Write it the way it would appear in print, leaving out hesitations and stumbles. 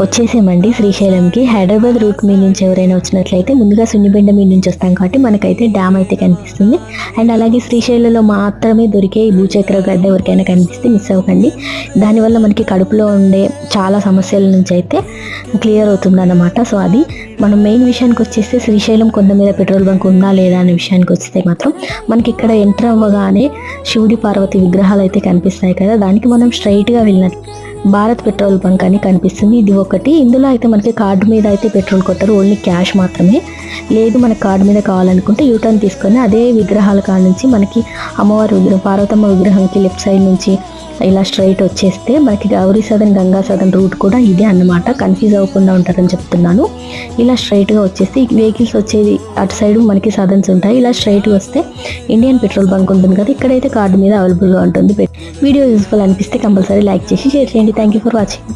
వచ్చేసామండి శ్రీశైలంకి. హైదరాబాద్ రూట్ మీద నుంచి ఎవరైనా వచ్చినట్లయితే ముందుగా సున్నిబెండ మీద నుంచి వస్తాం కాబట్టి మనకైతే డ్యామ్ అయితే కనిపిస్తుంది. అండ్ అలాగే శ్రీశైలంలో మాత్రమే దొరికే ఈ భూచక్ర గడ్డ ఎవరికైనా కనిపిస్తే మిస్ అవ్వకండి. దానివల్ల మనకి కడుపులో ఉండే చాలా సమస్యల నుంచి అయితే క్లియర్ అవుతుందన్నమాట. సో అది మనం మెయిన్ విషయానికి వచ్చేస్తే శ్రీశైలం కొండ మీద పెట్రోల్ బంక్ ఉందా లేదా అనే విషయానికి వస్తే మాత్రం మనకి ఇక్కడ ఎంటర్ అవ్వగానే శివుడి పార్వతి విగ్రహాలు అయితే కనిపిస్తాయి కదా, దానికి మనం స్ట్రైట్గా వెళ్ళినట్టు భారత్ పెట్రోల్ బంక్ అని కనిపిస్తుంది. ఇది ఒకటి. ఇందులో అయితే మనకి కార్డు మీద అయితే పెట్రోల్ కొట్టరు, ఓన్లీ క్యాష్ మాత్రమే. లేదు మనకి కార్డు మీద కావాలనుకుంటే యూటర్న్ తీసుకొని అదే విగ్రహాల కాడ నుంచి మనకి అమ్మవారి విగ్రహం పార్వతమ్మ విగ్రహంకి లెఫ్ట్ సైడ్ నుంచి ఇలా స్ట్రైట్ వచ్చేస్తే మనకి గౌరీ సదన్ గంగా సదన్ రూట్ కూడా ఇదే అన్నమాట. కన్ఫ్యూజ్ అవ్వకుండా ఉంటారని చెప్తున్నాను. ఇలా స్ట్రైట్గా వచ్చేస్తే వెహికల్స్ వచ్చేది అటు సైడ్ మనకి సదన్స్ ఉంటాయి. ఇలా స్ట్రైట్గా వస్తే ఇండియన్ పెట్రోల్ బంక్ ఉంటుంది కదా, ఇక్కడైతే కార్డు మీద అవైలబుల్గా ఉంటుంది. వీడియో యూస్ఫుల్ అనిపిస్తే కంపల్సరీ లైక్ చేసి షేర్ చేయండి. Thank you for watching.